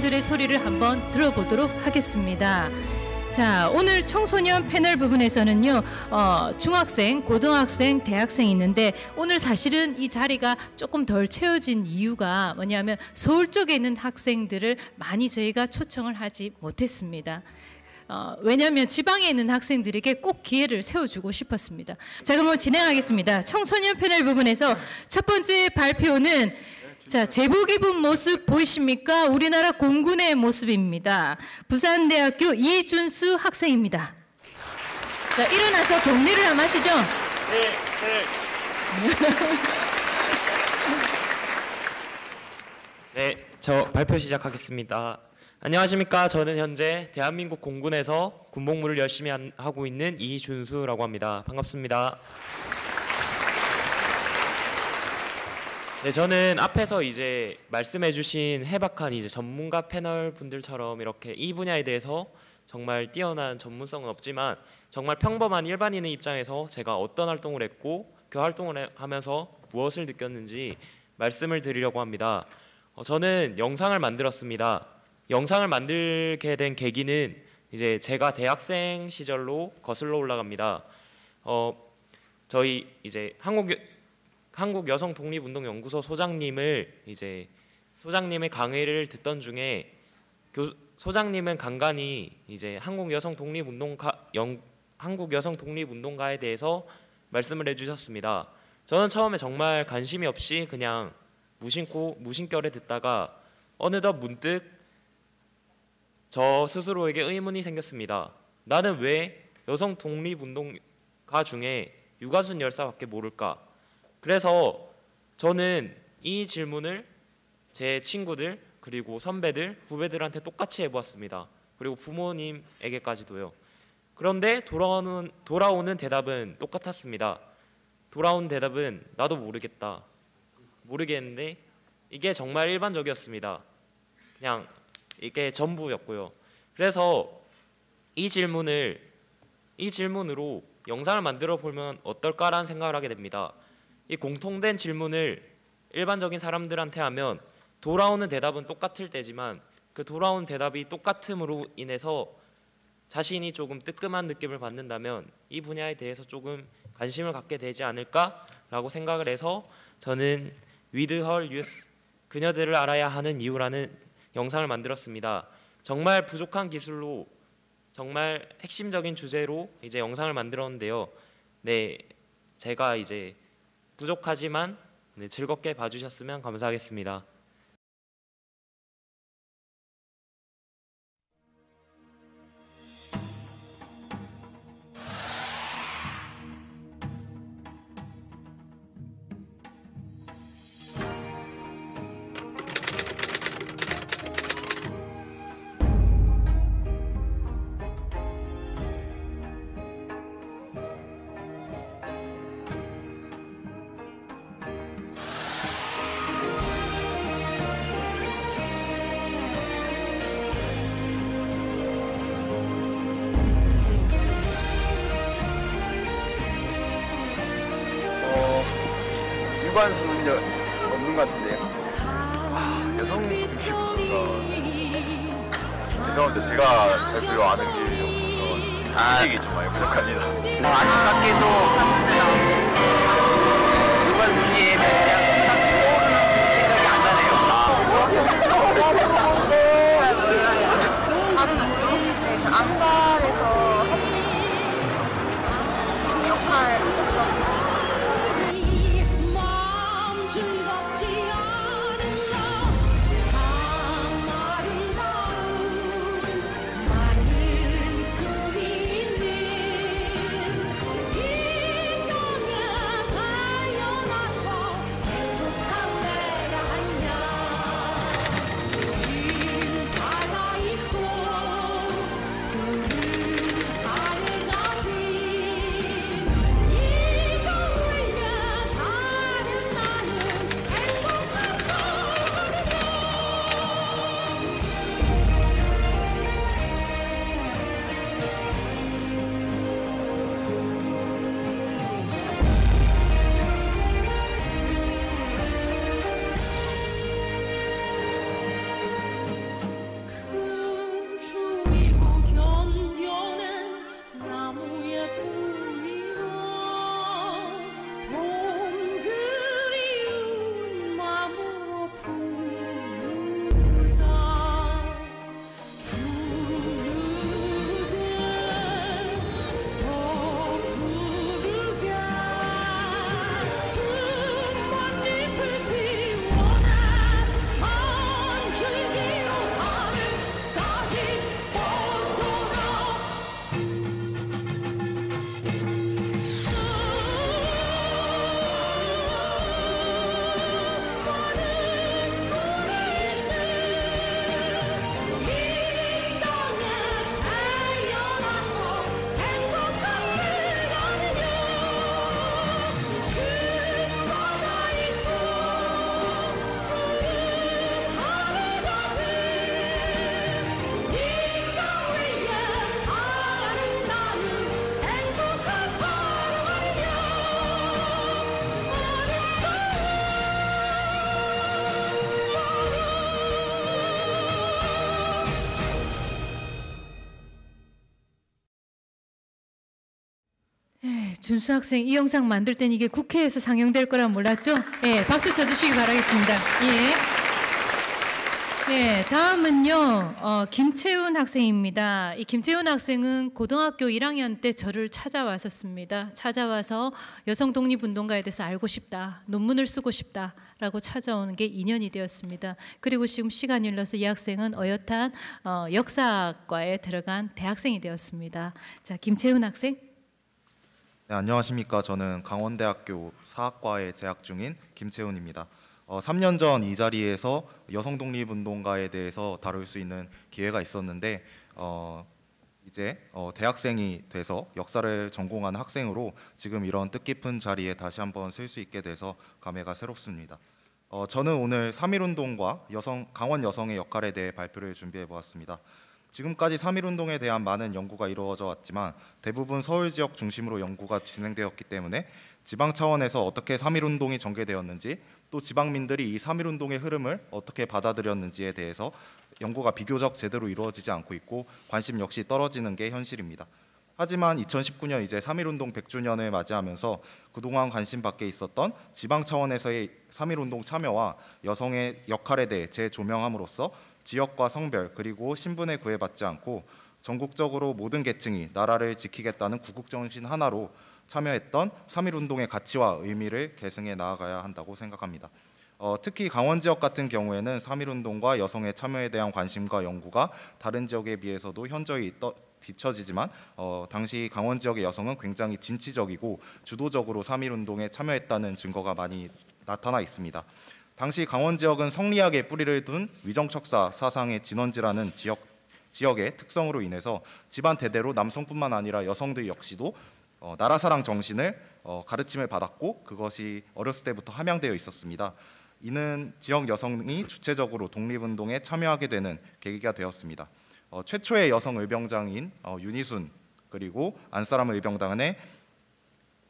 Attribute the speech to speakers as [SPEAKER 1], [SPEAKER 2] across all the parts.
[SPEAKER 1] 청소년들의 소리를 한번 들어보도록 하겠습니다. 자, 오늘 청소년 패널 부분에서는요, 중학생, 고등학생, 대학생이 있는데 오늘 사실은 이 자리가 조금 덜 채워진 이유가 뭐냐면 서울 쪽에 있는 학생들을 많이 저희가 초청을 하지 못했습니다. 왜냐하면 지방에 있는 학생들에게 꼭 기회를 세워주고 싶었습니다. 자, 그럼 진행하겠습니다. 청소년 패널 부분에서 첫 번째 발표는 자, 제복 입은 모습 보이십니까? 우리나라 공군의 모습입니다. 부산대학교 이준수 학생입니다. 자, 일어나서 격리를 한번 하시죠.
[SPEAKER 2] 네, 저 발표 시작하겠습니다. 안녕하십니까? 저는 현재 대한민국 공군에서 군복무를 열심히 하고 있는 이준수라고 합니다. 반갑습니다. 네, 저는 앞에서 이제 말씀해주신 해박한 이제 전문가 패널 분들처럼 이렇게 이 분야에 대해서 정말 뛰어난 전문성은 없지만 정말 평범한 일반인의 입장에서 제가 어떤 활동을 했고 그 활동을 하면서 무엇을 느꼈는지 말씀을 드리려고 합니다. 저는 영상을 만들었습니다. 영상을 만들게 된 계기는 이제 제가 대학생 시절로 거슬러 올라갑니다. 저희 이제 한국 여성 독립운동연구소 소장님을 이제 소장님의 강의를 듣던 중에 소장님은 간간히 이제 한국 여성 독립운동가에 대해서 말씀을 해주셨습니다. 저는 처음에 정말 관심이 없이 그냥 무심결에 듣다가 어느덧 문득 저 스스로에게 의문이 생겼습니다. 나는 왜 여성 독립운동가 중에 유가순 열사밖에 모를까? 그래서 저는 이 질문을 제 친구들 그리고 선배들, 후배들한테 똑같이 해보았습니다. 그리고 부모님에게까지도요. 그런데 돌아오는 대답은 똑같았습니다. 돌아온 대답은 나도 모르겠다. 모르겠는데 이게 정말 일반적이었습니다. 그냥 이게 전부였고요. 그래서 이 질문으로 영상을 만들어 보면 어떨까라는 생각을 하게 됩니다. 이 공통된 질문을 일반적인 사람들한테 하면 돌아오는 대답은 똑같을 때지만 그 돌아온 대답이 똑같음으로 인해서 자신이 조금 뜨끔한 느낌을 받는다면 이 분야에 대해서 조금 관심을 갖게 되지 않을까라고 생각을 해서 저는 With Her Youth, 그녀들을 알아야 하는 이유라는 영상을 만들었습니다. 정말 부족한 기술로 정말 핵심적인 주제로 이제 영상을 만들었는데요. 네, 제가 이제 부족하지만 즐겁게 봐주셨으면 감사하겠습니다.
[SPEAKER 3] 유관수는 없는 것 같은데요. 여성 독립운동가 죄송합니다. 제가 잘 별로 아는 게 지식이 좀 많이 부족합니다.
[SPEAKER 4] 안타깝게도 유관순이에 대한 딱 떠오르는 생각이 안 나네요.
[SPEAKER 5] 잘 몰라요. 자주 모르는데 암살에서 한 역할 있었던
[SPEAKER 1] 준수 학생 이 영상 만들 땐 이게 국회에서 상영될 거라 몰랐죠? 예, 박수 쳐주시기 바라겠습니다. 예, 다음은요 김채훈 학생입니다. 이 김채훈 학생은 고등학교 1학년 때 저를 찾아왔었습니다. 찾아와서 여성 독립운동가에 대해서 알고 싶다, 논문을 쓰고 싶다라고 찾아오는 게 2년이 되었습니다. 그리고 지금 시간이 흘러서 이 학생은 어엿한 역사학과에 들어간 대학생이 되었습니다. 자, 김채훈 학생.
[SPEAKER 6] 네, 안녕하십니까. 저는 강원대학교 사학과에 재학 중인 김채훈입니다. 3년 전 이 자리에서 여성 독립운동가에 대해서 다룰 수 있는 기회가 있었는데 이제 대학생이 돼서 역사를 전공하는 학생으로 지금 이런 뜻깊은 자리에 다시 한번 설 수 있게 돼서 감회가 새롭습니다. 저는 오늘 3.1운동과 강원 여성의 역할에 대해 발표를 준비해 보았습니다. 지금까지 3.1운동에 대한 많은 연구가 이루어져 왔지만 대부분 서울 지역 중심으로 연구가 진행되었기 때문에 지방 차원에서 어떻게 3.1운동이 전개되었는지, 또 지방민들이 이 3.1운동의 흐름을 어떻게 받아들였는지에 대해서 연구가 비교적 제대로 이루어지지 않고 있고 관심 역시 떨어지는 게 현실입니다. 하지만 2019년 이제 3.1운동 100주년을 맞이하면서 그동안 관심 밖에 있었던 지방 차원에서의 3.1운동 참여와 여성의 역할에 대해 재조명함으로써 지역과 성별 그리고 신분에 구애받지 않고 전국적으로 모든 계층이 나라를 지키겠다는 구국정신 하나로 참여했던 3.1운동의 가치와 의미를 계승해 나아가야 한다고 생각합니다. 특히 강원 지역 같은 경우에는 3.1운동과 여성의 참여에 대한 관심과 연구가 다른 지역에 비해서도 현저히 뒤처지지만 당시 강원 지역의 여성은 굉장히 진취적이고 주도적으로 3.1운동에 참여했다는 증거가 많이 나타나 있습니다. 당시 강원 지역은 성리학의 뿌리를 둔 위정척사 사상의 진원지라는 지역의 특성으로 인해서 집안 대대로 남성뿐만 아니라 여성들 역시도 나라사랑 정신을 가르침을 받았고 그것이 어렸을 때부터 함양되어 있었습니다. 이는 지역 여성이 주체적으로 독립운동에 참여하게 되는 계기가 되었습니다. 최초의 여성 의병장인 윤희순 그리고 안사람 의병단의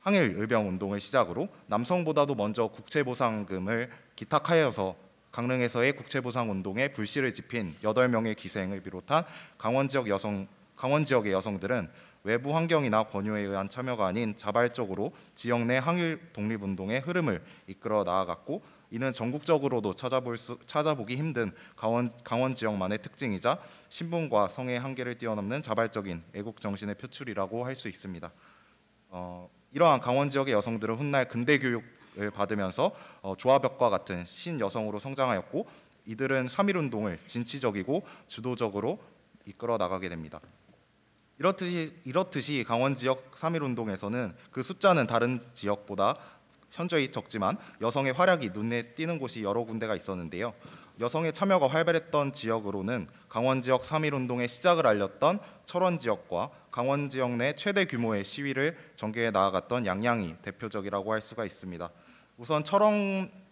[SPEAKER 6] 항일 의병 운동을 시작으로 남성보다도 먼저 국채보상금을 기탁하여서 강릉에서의 국채보상 운동에 불씨를 지핀 8명의 기생을 비롯한 강원 지역의 여성들은 외부 환경이나 권유에 의한 참여가 아닌 자발적으로 지역 내 항일 독립운동의 흐름을 이끌어 나아갔고, 이는 전국적으로도 찾아보기 힘든 강원 지역만의 특징이자 신분과 성의 한계를 뛰어넘는 자발적인 애국 정신의 표출이라고 할 수 있습니다. 이러한 강원 지역의 여성들은 훗날 근대 교육을 받으면서 조화벽과 같은 신여성으로 성장하였고, 이들은 3.1운동을 진취적이고 주도적으로 이끌어 나가게 됩니다. 이렇듯이 강원 지역 3.1운동에서는 그 숫자는 다른 지역보다 현저히 적지만 여성의 활약이 눈에 띄는 곳이 여러 군데가 있었는데요. 여성의 참여가 활발했던 지역으로는 강원 지역 3.1운동의 시작을 알렸던 철원 지역과 강원 지역 내 최대 규모의 시위를 전개해 나아갔던 양양이 대표적이라고 할 수가 있습니다. 우선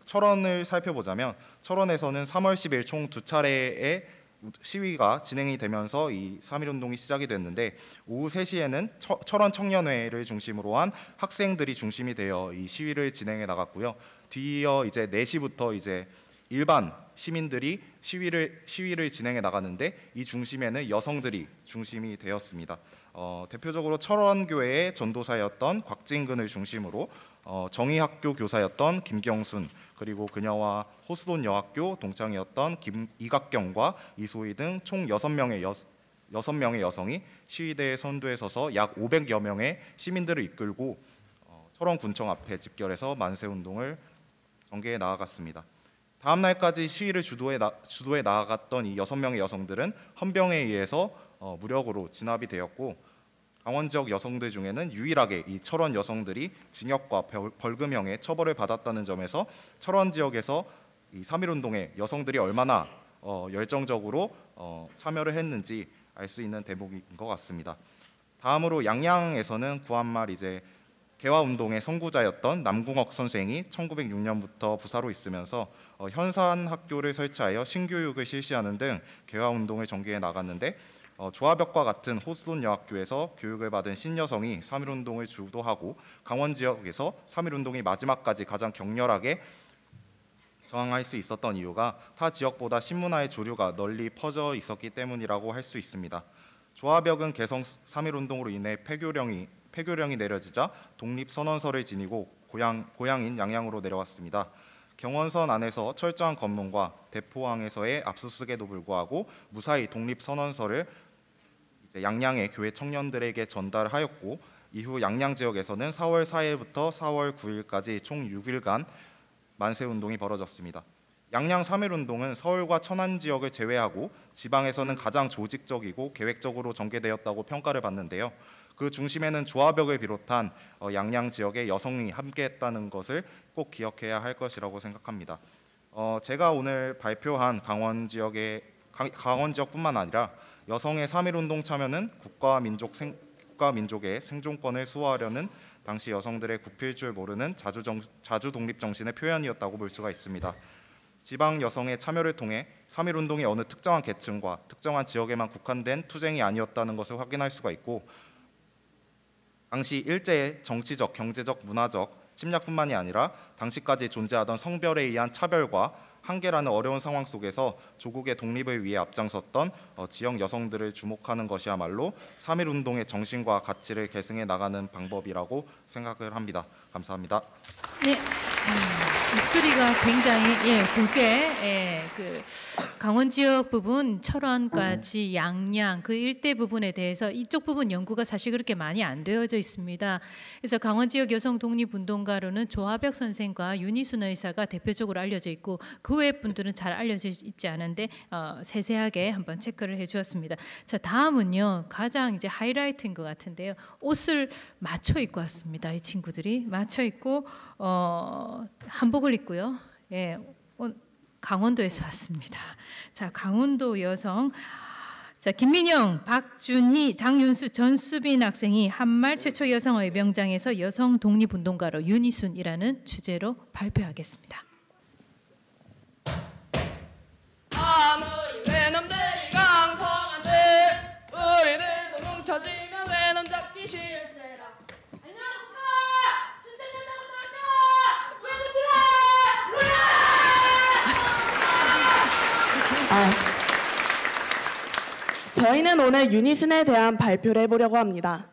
[SPEAKER 6] 철원을 살펴보자면 철원에서는 3월 10일 총 2차례의 시위가 진행이 되면서 이 3.1운동이 시작이 됐는데, 오후 3시에는 철원 청년회를 중심으로 한 학생들이 중심이 되어 이 시위를 진행해 나갔고요. 뒤이어 이제 4시부터 이제 일반 시민들이 시위를 진행해 나가는데, 이 중심에는 여성들이 중심이 되었습니다. 대표적으로 철원교회의 전도사였던 곽진근을 중심으로 정의학교 교사였던 김경순, 그리고 그녀와 호수돈 여학교 동창이었던 이각경과 이소희 등 총 6명의 여성이 시위대의 선두에 서서 약 500여 명의 시민들을 이끌고 철원군청 앞에 집결해서 만세운동을 전개해 나아갔습니다. 다음 날까지 시위를 주도해 나아갔던 이 6명의 여성들은 헌병에 의해서 무력으로 진압이 되었고, 강원 지역 여성들 중에는 유일하게 이 철원 여성들이 징역과 벌금형의 처벌을 받았다는 점에서 철원 지역에서 이 3.1운동에 여성들이 얼마나 열정적으로 참여를 했는지 알 수 있는 대목인 것 같습니다. 다음으로 양양에서는 구한말 이제 개화운동의 선구자였던 남궁옥 선생이 1906년부터 부사로 있으면서 현산학교를 설치하여 신교육을 실시하는 등 개화운동을 전개해 나갔는데, 조화벽과 같은 호수돈 여학교에서 교육을 받은 신여성이 3.1운동을 주도하고 강원 지역에서 3.1운동이 마지막까지 가장 격렬하게 저항할 수 있었던 이유가 타 지역보다 신문화의 조류가 널리 퍼져 있었기 때문이라고 할 수 있습니다. 조화벽은 개성 3.1운동으로 인해 폐교령이 내려지자 독립선언서를 지니고 고향인 양양으로 내려왔습니다. 경원선 안에서 철저한 검문과 대포항에서의 압수수색에도 불구하고 무사히 독립선언서를 양양의 교회 청년들에게 전달하였고, 이후 양양 지역에서는 4월 4일부터 4월 9일까지 총 6일간 만세운동이 벌어졌습니다. 양양 3.1운동은 서울과 천안 지역을 제외하고 지방에서는 가장 조직적이고 계획적으로 전개되었다고 평가를 받는데요. 그 중심에는 조합역을 비롯한 양양 지역의 여성이 함께했다는 것을 꼭 기억해야 할 것이라고 생각합니다. 제가 오늘 발표한 강원 지역뿐만 아니라 여성의 3.1운동 참여는 국가 민족의 생존권을 수호하려는 당시 여성들의 굽힐 줄 모르는 자주 독립 정신의 표현이었다고 볼 수가 있습니다. 지방 여성의 참여를 통해 3.1운동이 어느 특정한 계층과 특정한 지역에만 국한된 투쟁이 아니었다는 것을 확인할 수가 있고, 당시 일제의 정치적, 경제적, 문화적 침략뿐만이 아니라 당시까지 존재하던 성별에 의한 차별과 한계라는 어려운 상황 속에서 조국의 독립을 위해 앞장섰던 지역 여성들을 주목하는 것이야말로 3.1운동의 정신과 가치를 계승해 나가는 방법이라고 생각을 합니다. 감사합니다.
[SPEAKER 1] 네, 목소리가 굉장히 굵게 그 강원 지역 부분, 철원까지 양양 그 일대 부분에 대해서 이쪽 부분 연구가 사실 그렇게 많이 안 되어져 있습니다. 그래서 강원 지역 여성 독립운동가로는 조화벽 선생과 윤희순 의사가 대표적으로 알려져 있고, 그 외 분들은 잘 알려져 있지 않은데 세세하게 한번 체크를 해주었습니다. 자, 다음은요, 가장 이제 하이라이트인 것 같은데요. 옷을 맞춰 입고 왔습니다. 이 친구들이 맞춰 입고 한복을 입고요. 예, 강원도에서 왔습니다. 자, 강원도 여성. 자, 김민영, 박준희, 장윤수, 전수빈 학생이 한말 최초 여성의 명장에서 여성 독립운동가로 윤희순이라는 주제로 발표하겠습니다.
[SPEAKER 7] 아무리 외놈들이 강성한데 우리들도 뭉쳐지면 외놈 잡기 싫세라. 안녕하십니까, 춘천여자고등학교 외놈들아,
[SPEAKER 8] 저희는 오늘 윤희순에 대한 발표를 해보려고 합니다.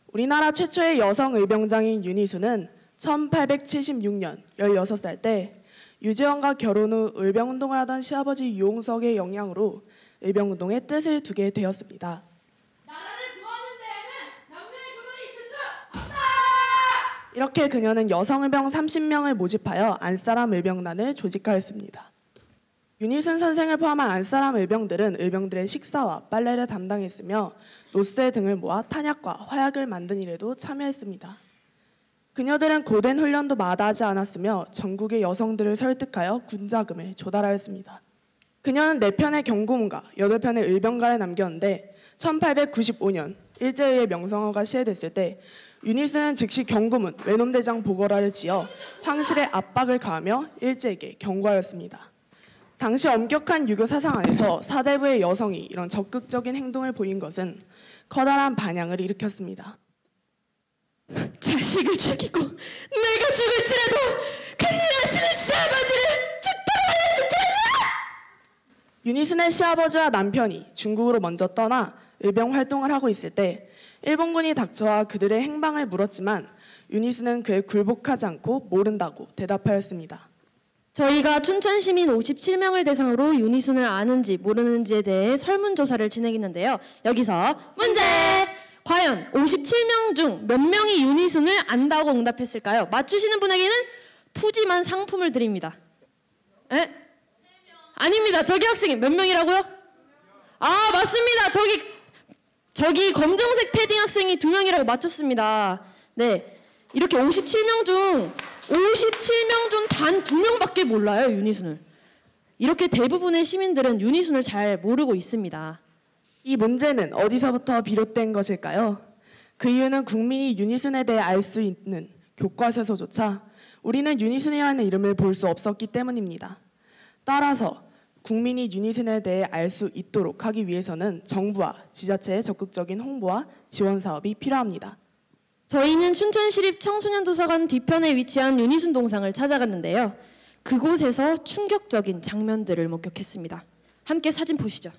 [SPEAKER 8] 우리나라 최초의 여성 의병장인 윤희순은 1876년 16살 때 유재환과 결혼 후 의병운동을 하던 시아버지 유홍석의 영향으로 의병운동의 뜻을 두게 되었습니다.
[SPEAKER 7] 나라를 구하는 데에는 남녀의 구분이 있을 수 없다!
[SPEAKER 8] 이렇게 그녀는 여성의병 30명을 모집하여 안사람 의병단을 조직하였습니다. 윤희순 선생을 포함한 안사람 의병들은 의병들의 식사와 빨래를 담당했으며 노쇠 등을 모아 탄약과 화약을 만든 일에도 참여했습니다. 그녀들은 고된 훈련도 마다하지 않았으며 전국의 여성들을 설득하여 군자금을 조달하였습니다. 그녀는 4편의 경고문과 8편의 의병가를 남겼는데 1895년 일제의 명성어가 시해됐을 때 윤희순은 즉시 경고문, 외놈대장 보거라를 지어 황실에 압박을 가하며 일제에게 경고하였습니다. 당시 엄격한 유교 사상 안에서 사대부의 여성이 이런 적극적인 행동을 보인 것은 커다란 반향을 일으켰습니다.
[SPEAKER 7] 자식을 죽이고 내가 죽을지라도 간일하시는 시아버지를 죽도록 알려주지 않아!
[SPEAKER 8] 윤희순의 시아버지와 남편이 중국으로 먼저 떠나 의병 활동을 하고 있을 때 일본군이 닥쳐와 그들의 행방을 물었지만 윤희순은 그에 굴복하지 않고 모른다고 대답하였습니다.
[SPEAKER 9] 저희가 춘천 시민 57명을 대상으로 윤희순을 아는지 모르는지에 대해 설문조사를 진행했는데요. 여기서 문제! 과연 57명 중 몇 명이 윤희순을 안다고 응답했을까요? 맞추시는 분에게는 푸짐한 상품을 드립니다. 에? 아닙니다. 저기 학생이 몇 명이라고요? 아, 맞습니다. 저기 검정색 패딩 학생이 2명이라고 맞췄습니다. 네, 이렇게 57명 중 단 2명밖에 몰라요, 윤희순을. 이렇게 대부분의 시민들은 윤희순을 잘 모르고 있습니다.
[SPEAKER 8] 이 문제는 어디서부터 비롯된 것일까요? 그 이유는 국민이 윤희순에 대해 알 수 있는 교과서에서조차 우리는 윤희순이라는 이름을 볼 수 없었기 때문입니다. 따라서 국민이 윤희순에 대해 알 수 있도록 하기 위해서는 정부와 지자체의 적극적인 홍보와 지원 사업이 필요합니다.
[SPEAKER 9] 저희는 춘천시립 청소년도서관 뒤편에 위치한 윤희순 동상을 찾아갔는데요. 그곳에서 충격적인 장면들을 목격했습니다. 함께 사진 보시죠.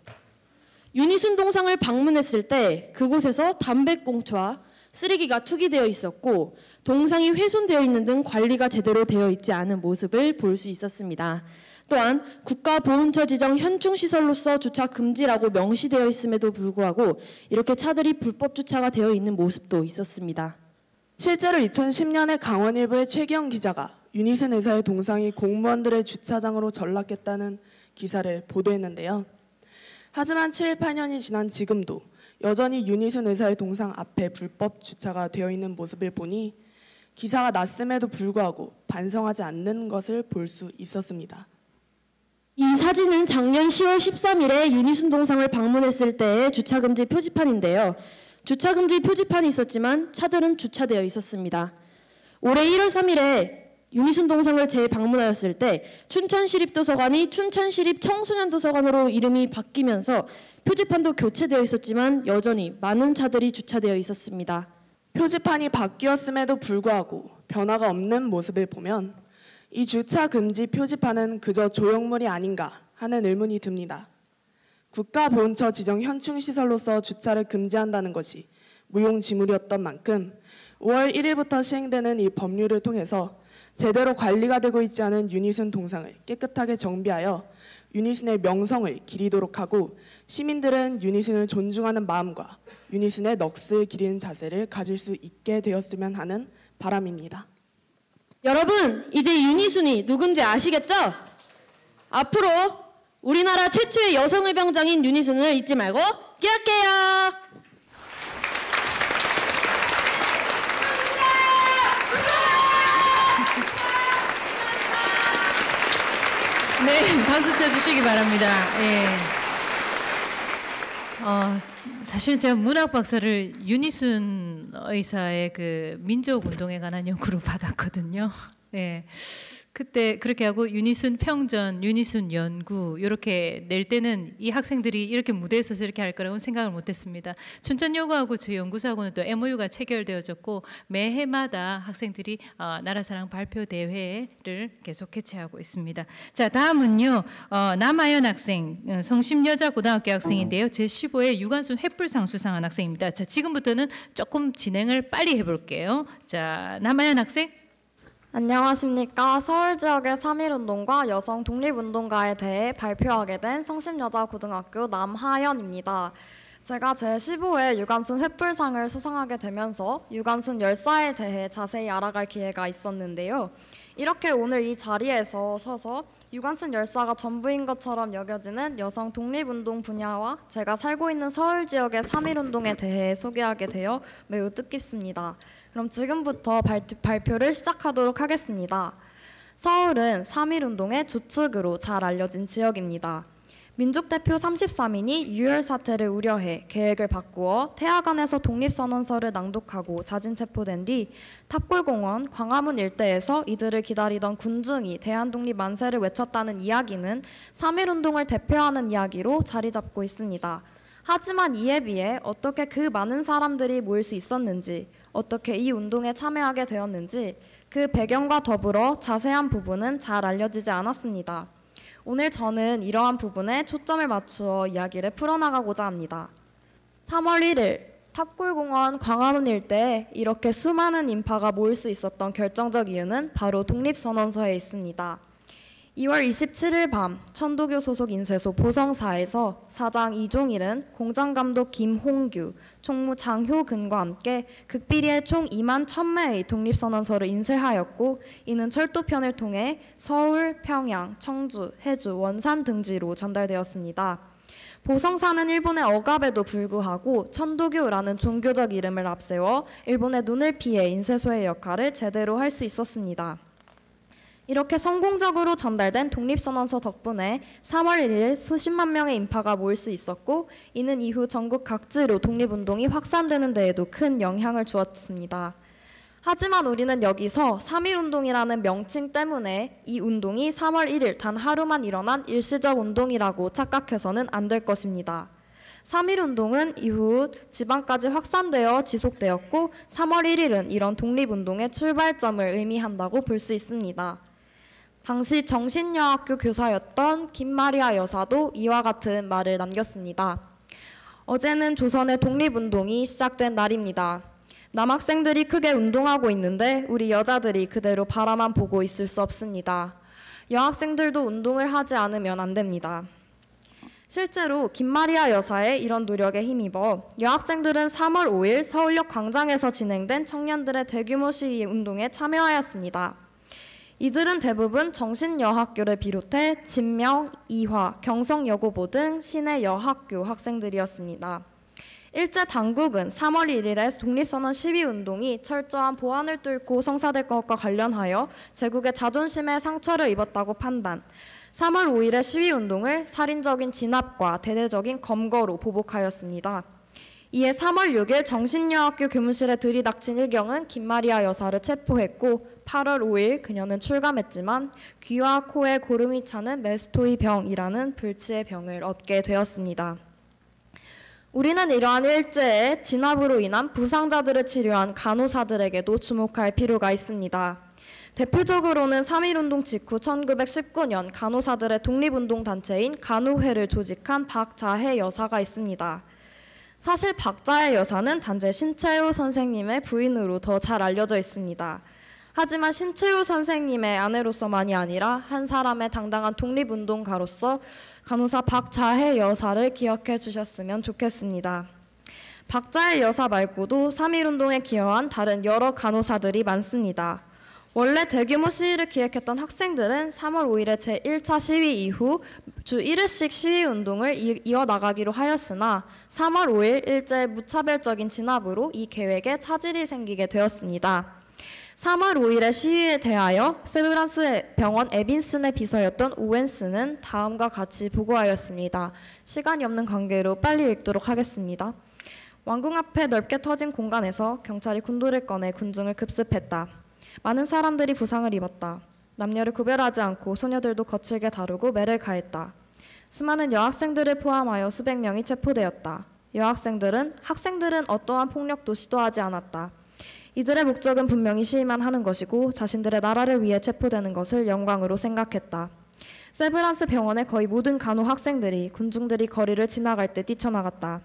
[SPEAKER 9] 윤희순 동상을 방문했을 때 그곳에서 담배꽁초와 쓰레기가 투기되어 있었고 동상이 훼손되어 있는 등 관리가 제대로 되어 있지 않은 모습을 볼 수 있었습니다. 또한 국가보훈처 지정 현충시설로서 주차 금지라고 명시되어 있음에도 불구하고 이렇게 차들이 불법 주차가 되어 있는 모습도 있었습니다.
[SPEAKER 8] 실제로 2010년에 강원 일보의 최기영 기자가 윤희순 의사의 동상이 공무원들의 주차장으로 전락했다는 기사를 보도했는데요. 하지만 7, 8년이 지난 지금도 여전히 윤희순 의사의 동상 앞에 불법 주차가 되어 있는 모습을 보니 기사가 났음에도 불구하고 반성하지 않는 것을 볼 수 있었습니다.
[SPEAKER 9] 이 사진은 작년 10월 13일에 윤희순 동상을 방문했을 때의 주차금지 표지판인데요. 주차금지 표지판이 있었지만 차들은 주차되어 있었습니다. 올해 1월 3일에 윤희순 동상을 재방문하였을 때 춘천시립도서관이 춘천시립 청소년도서관으로 이름이 바뀌면서 표지판도 교체되어 있었지만 여전히 많은 차들이 주차되어 있었습니다.
[SPEAKER 8] 표지판이 바뀌었음에도 불구하고 변화가 없는 모습을 보면 이 주차 금지 표지판은 그저 조형물이 아닌가 하는 의문이 듭니다. 국가보훈처 지정 현충시설로서 주차를 금지한다는 것이 무용지물이었던 만큼 5월 1일부터 시행되는 이 법률을 통해서 제대로 관리가 되고 있지 않은 윤희순 동상을 깨끗하게 정비하여 윤희순의 명성을 기리도록 하고 시민들은 윤희순을 존중하는 마음과 윤희순의 넋을 기리는 자세를 가질 수 있게 되었으면 하는 바람입니다.
[SPEAKER 9] 여러분, 이제 윤희순이 누군지 아시겠죠? 앞으로 우리나라 최초의 여성의병장인 윤희순을 잊지 말고 기억해요.
[SPEAKER 1] 네, 박수 쳐주시기 바랍니다. 예. 사실 제가 문학 박사를 윤희순 의사의 그 민족 운동에 관한 연구로 받았거든요. 예. 그때 그렇게 하고 윤희순 평전, 윤희순 연구 이렇게 낼 때는 이 학생들이 이렇게 무대에 서서 이렇게 할 거라고는 생각을 못했습니다. 춘천여고하고 저희 연구소하고는 또 MOU가 체결되어졌고 매해마다 학생들이 나라사랑 발표 대회를 계속 개최하고 있습니다. 자, 다음은요 남아연 학생, 성심여자고등학교 학생인데요. 제15회 유관순 횃불상 수상한 학생입니다. 자, 지금부터는 조금 진행을 빨리 해볼게요. 자, 남아연 학생.
[SPEAKER 5] 안녕하십니까. 서울 지역의 3.1운동과 여성 독립운동가에 대해 발표하게 된 성심여자고등학교 남하연입니다. 제가 제15회 유관순 횃불상을 수상하게 되면서 유관순 열사에 대해 자세히 알아갈 기회가 있었는데요. 이렇게 오늘 이 자리에서 서서 유관순 열사가 전부인 것처럼 여겨지는 여성 독립운동 분야와 제가 살고 있는 서울 지역의 3.1운동에 대해 소개하게 되어 매우 뜻깊습니다. 그럼 지금부터 발표를 시작하도록 하겠습니다. 서울은 3.1운동의 주축으로 잘 알려진 지역입니다. 민족대표 33인이 유혈 사태를 우려해 계획을 바꾸어 태화관에서 독립선언서를 낭독하고 자진 체포된 뒤 탑골공원, 광화문 일대에서 이들을 기다리던 군중이 대한독립 만세를 외쳤다는 이야기는 3.1운동을 대표하는 이야기로 자리 잡고 있습니다. 하지만 이에 비해 어떻게 그 많은 사람들이 모일 수 있었는지, 어떻게 이 운동에 참여하게 되었는지 그 배경과 더불어 자세한 부분은 잘 알려지지 않았습니다. 오늘 저는 이러한 부분에 초점을 맞추어 이야기를 풀어나가고자 합니다. 3월 1일 탑골공원 광화문 일대에 이렇게 수많은 인파가 모일 수 있었던 결정적 이유는 바로 독립선언서에 있습니다. 2월 27일 밤 천도교 소속 인쇄소 보성사에서 사장 이종일은 공장감독 김홍규, 총무 장효근과 함께 극비리의 총 2만 1000매의 독립선언서를 인쇄하였고 이는 철도편을 통해 서울, 평양, 청주, 해주, 원산 등지로 전달되었습니다. 보성사는 일본의 억압에도 불구하고 천도교라는 종교적 이름을 앞세워 일본의 눈을 피해 인쇄소의 역할을 제대로 할 수 있었습니다. 이렇게 성공적으로 전달된 독립선언서 덕분에 3월 1일 수십만 명의 인파가 모일 수 있었고 이는 이후 전국 각지로 독립운동이 확산되는 데에도 큰 영향을 주었습니다. 하지만 우리는 여기서 3.1운동이라는 명칭 때문에 이 운동이 3월 1일 단 하루만 일어난 일시적 운동이라고 착각해서는 안 될 것입니다. 3.1운동은 이후 지방까지 확산되어 지속되었고 3월 1일은 이런 독립운동의 출발점을 의미한다고 볼 수 있습니다. 당시 정신여학교 교사였던 김마리아 여사도 이와 같은 말을 남겼습니다. 어제는 조선의 독립운동이 시작된 날입니다. 남학생들이 크게 운동하고 있는데 우리 여자들이 그대로 바라만 보고 있을 수 없습니다. 여학생들도 운동을 하지 않으면 안 됩니다. 실제로 김마리아 여사의 이런 노력에 힘입어 여학생들은 3월 5일 서울역 광장에서 진행된 청년들의 대규모 시위 운동에 참여하였습니다. 이들은 대부분 정신여학교를 비롯해 진명, 이화, 경성여고보 등 시내 여학교 학생들이었습니다. 일제 당국은 3월 1일에 독립선언 시위운동이 철저한 보안을 뚫고 성사될 것과 관련하여 제국의 자존심에 상처를 입었다고 판단, 3월 5일의 시위운동을 살인적인 진압과 대대적인 검거로 보복하였습니다. 이에 3월 6일 정신여학교 교무실에 들이닥친 일경은 김마리아 여사를 체포했고 8월 5일 그녀는 출감했지만 귀와 코에 고름이 차는 메스토이 병이라는 불치의 병을 얻게 되었습니다. 우리는 이러한 일제의 진압으로 인한 부상자들을 치료한 간호사들에게도 주목할 필요가 있습니다. 대표적으로는 3.1운동 직후 1919년 간호사들의 독립운동단체인 간호회를 조직한 박자혜 여사가 있습니다. 사실 박자혜 여사는 단재 신채우 선생님의 부인으로 더 잘 알려져 있습니다. 하지만 신채우 선생님의 아내로서만이 아니라 한 사람의 당당한 독립운동가로서 간호사 박자혜 여사를 기억해 주셨으면 좋겠습니다. 박자혜 여사 말고도 3.1운동에 기여한 다른 여러 간호사들이 많습니다. 원래 대규모 시위를 기획했던 학생들은 3월 5일의 제1차 시위 이후 주 1회씩 시위운동을 이어나가기로 하였으나 3월 5일 일제의 무차별적인 진압으로 이 계획에 차질이 생기게 되었습니다. 3월 5일의 시위에 대하여 세브란스 병원 에빈슨의 비서였던 오웬스는 다음과 같이 보고하였습니다. 시간이 없는 관계로 빨리 읽도록 하겠습니다. 왕궁 앞에 넓게 터진 공간에서 경찰이 군도를 꺼내 군중을 급습했다. 많은 사람들이 부상을 입었다. 남녀를 구별하지 않고 소녀들도 거칠게 다루고 매를 가했다. 수많은 여학생들을 포함하여 수백 명이 체포되었다. 학생들은 어떠한 폭력도 시도하지 않았다. 이들의 목적은 분명히 시위만 하는 것이고 자신들의 나라를 위해 체포되는 것을 영광으로 생각했다. 세브란스 병원의 거의 모든 간호 학생들이 군중들이 거리를 지나갈 때 뛰쳐나갔다.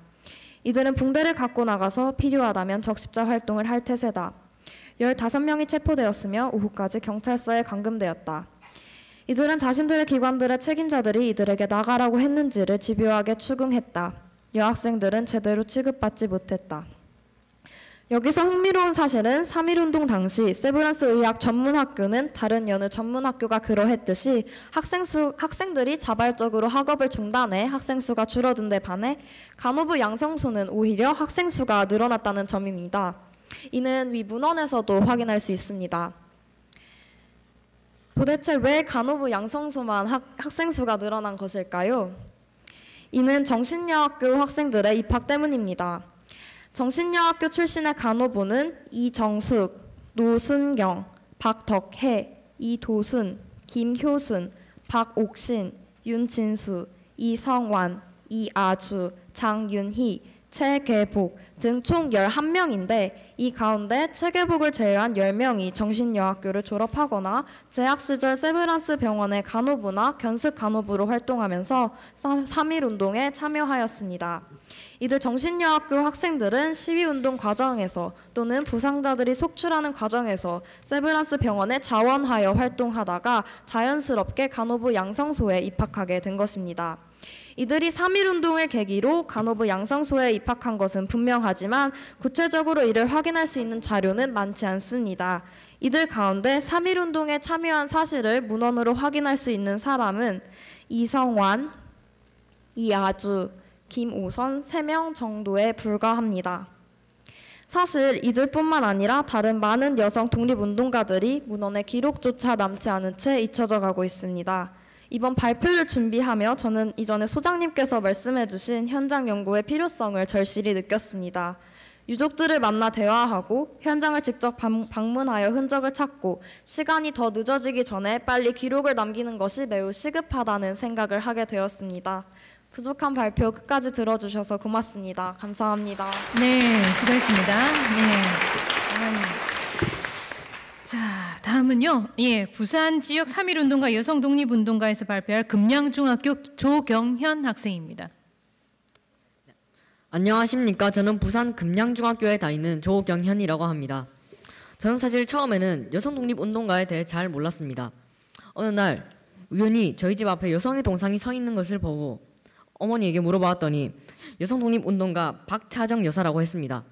[SPEAKER 5] 이들은 붕대를 갖고 나가서 필요하다면 적십자 활동을 할 태세다. 15명이 체포되었으며 오후까지 경찰서에 감금되었다. 이들은 자신들의 기관들의 책임자들이 이들에게 나가라고 했는지를 집요하게 추궁했다. 여학생들은 제대로 취급받지 못했다. 여기서 흥미로운 사실은 3.1운동 당시 세브란스 의학 전문학교는 다른 여느 전문학교가 그러했듯이 학생들이 자발적으로 학업을 중단해 학생 수가 줄어든 데 반해 간호부 양성소는 오히려 학생 수가 늘어났다는 점입니다. 이는 위 문헌에서도 확인할 수 있습니다. 도대체 왜 간호부 양성소만 학생 수가 늘어난 것일까요? 이는 정신여학교 학생들의 입학 때문입니다. 정신여학교 출신의 간호부는 이정숙, 노순경, 박덕혜, 이도순, 김효순, 박옥신, 윤진수, 이성완, 이아주, 장윤희, 최계복 등 총 11명인데 이 가운데 최계복을 제외한 10명이 정신여학교를 졸업하거나 재학 시절 세브란스 병원의 간호부나 견습 간호부로 활동하면서 3.1운동에 참여하였습니다. 이들 정신여학교 학생들은 시위운동 과정에서 또는 부상자들이 속출하는 과정에서 세브란스 병원에 자원하여 활동하다가 자연스럽게 간호부 양성소에 입학하게 된 것입니다. 이들이 3.1운동을 계기로 간호부 양성소에 입학한 것은 분명하지만 구체적으로 이를 확인할 수 있는 자료는 많지 않습니다. 이들 가운데 3.1운동에 참여한 사실을 문헌으로 확인할 수 있는 사람은 이성완, 이아주, 김오선 3명 정도에 불과합니다. 사실 이들뿐만 아니라 다른 많은 여성 독립운동가들이 문헌에 기록조차 남지 않은 채 잊혀져 가고 있습니다. 이번 발표를 준비하며 저는 이전에 소장님께서 말씀해 주신 현장 연구의 필요성을 절실히 느꼈습니다. 유족들을 만나 대화하고 현장을 직접 방문하여 흔적을 찾고 시간이 더 늦어지기 전에 빨리 기록을 남기는 것이 매우 시급하다는 생각을 하게 되었습니다. 부족한 발표 끝까지 들어주셔서 고맙습니다. 감사합니다.
[SPEAKER 1] 네, 수고했습니다. 네. 자, 다음은요. 부산 지역 3.1운동가 여성 독립운동가에서 발표할 금양중학교 조경현 학생입니다.
[SPEAKER 10] 안녕하십니까. 저는 부산 금양중학교에 다니는 조경현이라고 합니다. 저는 사실 처음에는 여성 독립운동가에 대해 잘 몰랐습니다. 어느 날 우연히 저희 집 앞에 여성의 동상이 서 있는 것을 보고 어머니에게 물어봤더니 여성 독립운동가 박차정 여사라고 했습니다.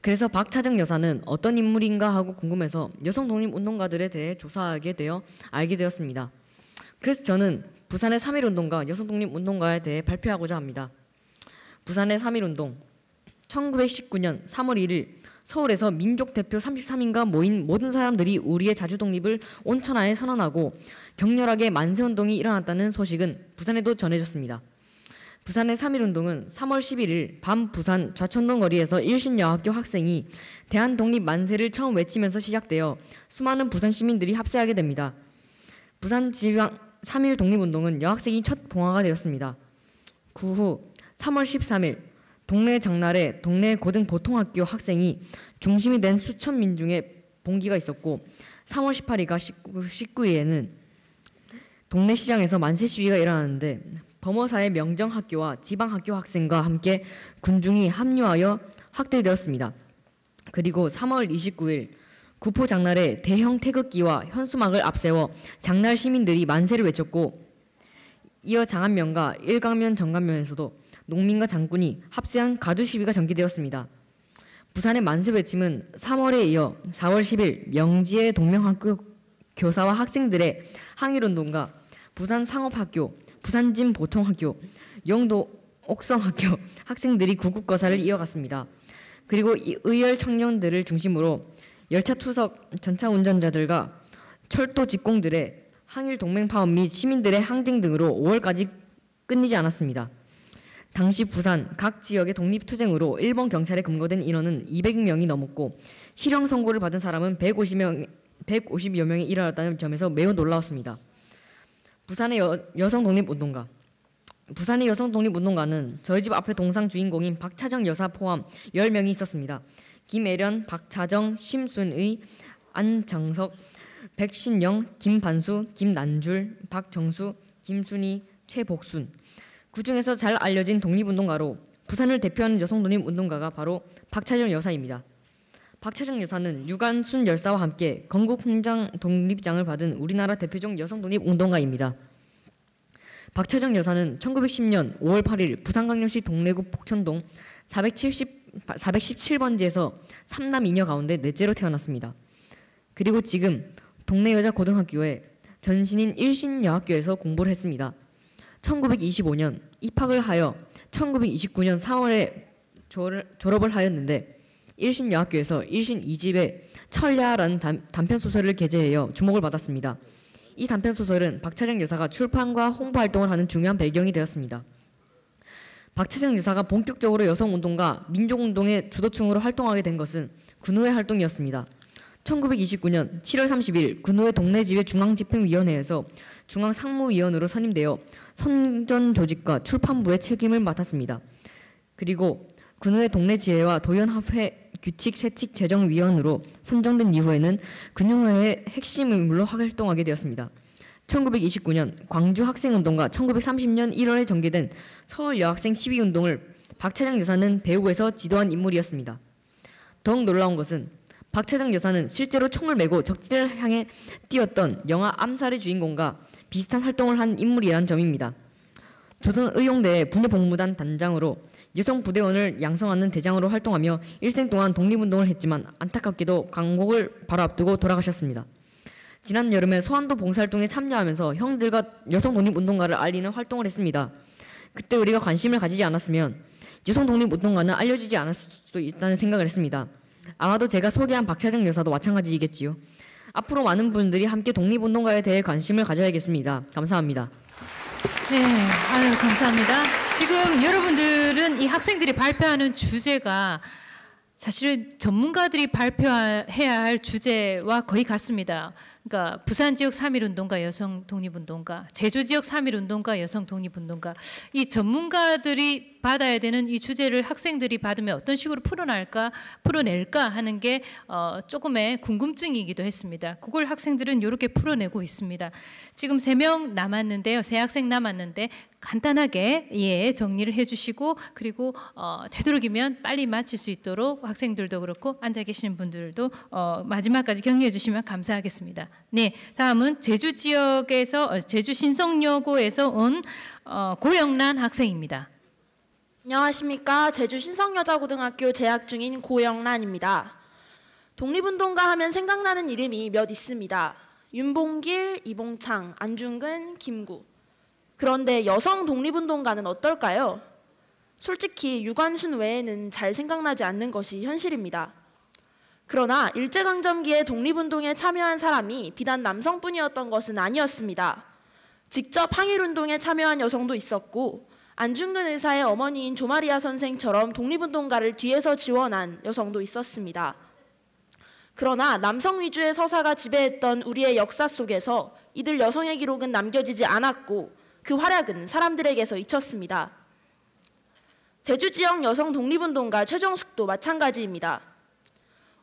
[SPEAKER 10] 그래서 박차정 여사는 어떤 인물인가 하고 궁금해서 여성 독립운동가들에 대해 조사하게 되어 알게 되었습니다. 그래서 저는 부산의 3.1운동가 여성 독립운동가에 대해 발표하고자 합니다. 부산의 3.1운동 1919년 3월 1일 서울에서 민족 대표 33인가 모인 모든 사람들이 우리의 자주 독립을 온천하에 선언하고 격렬하게 만세운동이 일어났다는 소식은 부산에도 전해졌습니다. 부산의 3.1운동은 3월 11일 밤 부산 좌천동 거리에서 일신여학교 학생이 대한독립 만세를 처음 외치면서 시작되어 수많은 부산 시민들이 합세하게 됩니다. 부산 지방 3.1 독립운동은 여학생이 첫 봉화가 되었습니다. 그 후 3월 13일 동네 장날에 동네 고등보통학교 학생이 중심이 된 수천 민중의 봉기가 있었고 3월 18일과 19일에는 동네 시장에서 만세 시위가 일어났는데 범어사의 명정학교와 지방학교 학생과 함께 군중이 합류하여 확대되었습니다. 그리고 3월 29일 구포 장날에 대형 태극기와 현수막을 앞세워 장날 시민들이 만세를 외쳤고 이어 장안면과 일강면 정강면에서도 농민과 장군이 합세한 가두 시위가 전개되었습니다. 부산의 만세 외침은 3월에 이어 4월 10일 명지의 동명학교 교사와 학생들의 항일운동과 부산 상업학교, 부산진 보통학교, 영도 옥성학교 학생들이 구국거사를 이어갔습니다. 그리고 의열 청년들을 중심으로 열차 투석, 전차 운전자들과 철도 직공들의 항일 동맹 파업 및 시민들의 항쟁 등으로 5월까지 끊이지 않았습니다. 당시 부산 각 지역의 독립투쟁으로 일본 경찰에 검거된 인원은 200명이 넘었고 실형 선고를 받은 사람은 150여 명에 이르렀다는 점에서 매우 놀라웠습니다. 부산의 여성 독립운동가. 부산의 여성 독립운동가는 저희 집 앞에 동상 주인공인 박차정 여사 포함 10명이 있었습니다. 김애련, 박차정, 심순의, 안정석, 백신영, 김반수, 김난줄, 박정수, 김순희, 최복순. 그 중에서 잘 알려진 독립운동가로 부산을 대표하는 여성 독립운동가가 바로 박차정 여사입니다. 박차정 여사는 유관순 열사와 함께 건국 훈장 독립장을 받은 우리나라 대표적 여성 독립운동가입니다. 박차정 여사는 1910년 5월 8일 부산광역시 동래구 복천동 417번지에서 3남 2녀 가운데 넷째로 태어났습니다. 그리고 지금 동래 여자고등학교에 전신인 일신여학교에서 공부를 했습니다. 1925년 입학을 하여 1929년 4월에 졸업을 하였는데 일신여학교에서 일신 2집에 철야라는 단편소설을 게재하여 주목을 받았습니다. 이 단편소설은 박차정 여사가 출판과 홍보활동을 하는 중요한 배경이 되었습니다. 박차정 여사가 본격적으로 여성운동과 민족운동의 주도층으로 활동하게 된 것은 군우회 활동이었습니다. 1929년 7월 30일 군우회 동래지회 중앙집행위원회에서 중앙상무위원으로 선임되어 선전조직과 출판부의 책임을 맡았습니다. 그리고 군우회 동래지회와 도연합회 규칙세칙재정위원으로 선정된 이후에는 군우회의 핵심 인물로 활동하게 되었습니다. 1929년 광주학생운동과 1930년 1월에 전개된 서울 여학생 시위운동을 박차정 여사는 배후에서 지도한 인물이었습니다. 더욱 놀라운 것은 박차정 여사는 실제로 총을 메고 적진을 향해 뛰었던 영화 암살의 주인공과 비슷한 활동을 한 인물이라는 점입니다. 조선의용대의 부녀복무단 단장으로 여성부대원을 양성하는 대장으로 활동하며 일생 동안 독립운동을 했지만 안타깝게도 광복을 바로 앞두고 돌아가셨습니다. 지난 여름에 소환도 봉사활동에 참여하면서 형들과 여성 독립운동가를 알리는 활동을 했습니다. 그때 우리가 관심을 가지지 않았으면 여성 독립운동가는 알려지지 않을 수도 있다는 생각을 했습니다. 아마도 제가 소개한 박차정 여사도 마찬가지이겠지요. 앞으로 많은 분들이 함께 독립운동가에 대해 관심을 가져야겠습니다. 감사합니다.
[SPEAKER 1] 네, 아유 감사합니다. 지금 여러분들은 이 학생들이 발표하는 주제가 사실은 전문가들이 발표해야 할 주제와 거의 같습니다. 그러니까 부산 지역 3.1운동가 여성 독립운동가, 제주 지역 3.1운동가 여성 독립운동가, 이 전문가들이 받아야 되는 이 주제를 학생들이 받으면 어떤 식으로 풀어낼까 하는 게 조금의 궁금증이기도 했습니다. 그걸 학생들은 이렇게 풀어내고 있습니다. 지금 3명 남았는데요. 3학생 남았는데 간단하게 정리를 해주시고, 그리고 되도록이면 빨리 마칠 수 있도록 학생들도 그렇고 앉아 계시는 분들도 마지막까지 격려해 주시면 감사하겠습니다. 네, 다음은 제주 지역에서 제주 신성여고에서 온 고영란 학생입니다.
[SPEAKER 11] 안녕하십니까. 제주 신성여자고등학교 재학 중인 고영란입니다. 독립운동가 하면 생각나는 이름이 몇 있습니다. 윤봉길, 이봉창, 안중근, 김구. 그런데 여성 독립운동가는 어떨까요? 솔직히 유관순 외에는 잘 생각나지 않는 것이 현실입니다. 그러나 일제강점기에 독립운동에 참여한 사람이 비단 남성뿐이었던 것은 아니었습니다. 직접 항일운동에 참여한 여성도 있었고, 안중근 의사의 어머니인 조마리아 선생처럼 독립운동가를 뒤에서 지원한 여성도 있었습니다. 그러나 남성 위주의 서사가 지배했던 우리의 역사 속에서 이들 여성의 기록은 남겨지지 않았고, 그 활약은 사람들에게서 잊혔습니다. 제주 지역 여성 독립운동가 최정숙도 마찬가지입니다.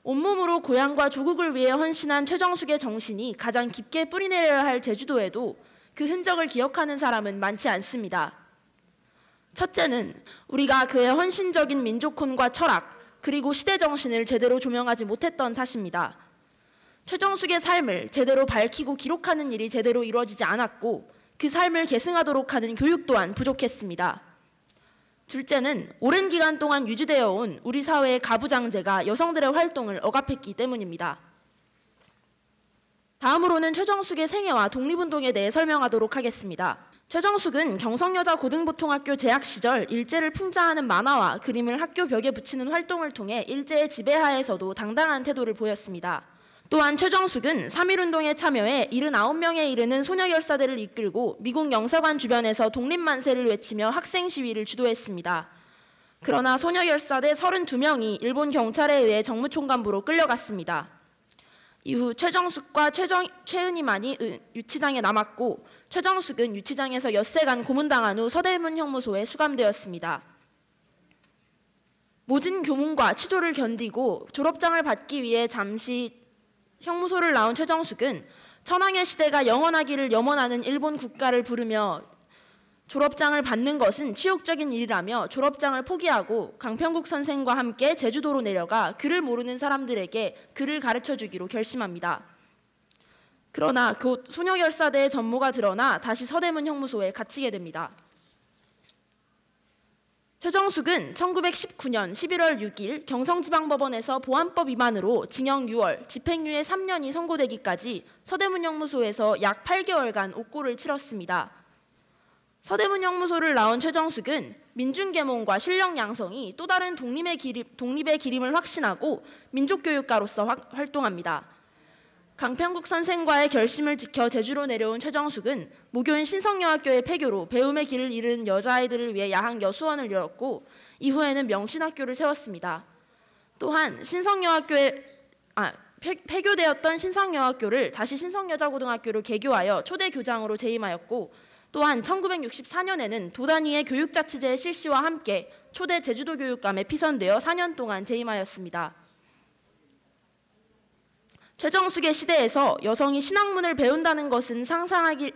[SPEAKER 11] 온몸으로 고향과 조국을 위해 헌신한 최정숙의 정신이 가장 깊게 뿌리내려야 할 제주도에도 그 흔적을 기억하는 사람은 많지 않습니다. 첫째는 우리가 그의 헌신적인 민족혼과 철학, 그리고 시대 정신을 제대로 조명하지 못했던 탓입니다. 최정숙의 삶을 제대로 밝히고 기록하는 일이 제대로 이루어지지 않았고, 그 삶을 계승하도록 하는 교육 또한 부족했습니다. 둘째는 오랜 기간 동안 유지되어 온 우리 사회의 가부장제가 여성들의 활동을 억압했기 때문입니다. 다음으로는 최정숙의 생애와 독립운동에 대해 설명하도록 하겠습니다. 최정숙은 경성여자고등보통학교 재학 시절 일제를 풍자하는 만화와 그림을 학교 벽에 붙이는 활동을 통해 일제의 지배하에서도 당당한 태도를 보였습니다. 또한 최정숙은 3.1운동에 참여해 79명에 이르는 소녀결사대를 이끌고 미국 영사관 주변에서 독립만세를 외치며 학생 시위를 주도했습니다. 그러나 소녀결사대 32명이 일본 경찰에 의해 정무총관부로 끌려갔습니다. 이후 최정숙과 최은희만이 유치장에 남았고, 최정숙은 유치장에서 엿새간 고문당한 후 서대문 형무소에 수감되었습니다. 모진 교문과 치조를 견디고 졸업장을 받기 위해 잠시 형무소를 나온 최정숙은 천황의 시대가 영원하기를 염원하는 일본 국가를 부르며 졸업장을 받는 것은 치욕적인 일이라며 졸업장을 포기하고 강평국 선생과 함께 제주도로 내려가 글을 모르는 사람들에게 글을 가르쳐주기로 결심합니다. 그러나 곧 소녀결사대의 전모가 드러나 다시 서대문 형무소에 갇히게 됩니다. 최정숙은 1919년 11월 6일 경성지방법원에서 보안법 위반으로 징역 6월, 집행유예 3년이 선고되기까지 서대문 형무소에서 약 8개월간 옥고를 치렀습니다. 서대문 형무소를 나온 최정숙은 민중계몽과 실력 양성이 또 다른 독립의 기림을 확신하고 민족교육가로서 활동합니다. 강평국 선생과의 결심을 지켜 제주로 내려온 최정숙은 모교인 신성여학교의 폐교로 배움의 길을 잃은 여자아이들을 위해 야학 여수원을 열었고, 이후에는 명신학교를 세웠습니다. 또한 폐교되었던 신성여학교를 다시 신성여자고등학교로 개교하여 초대 교장으로 재임하였고, 또한 1964년에는 도단위의 교육자치제의 실시와 함께 초대 제주도 교육감에 피선되어 4년 동안 재임하였습니다. 최정숙의 시대에서 여성이 신학문을 배운다는 것은 상상하기는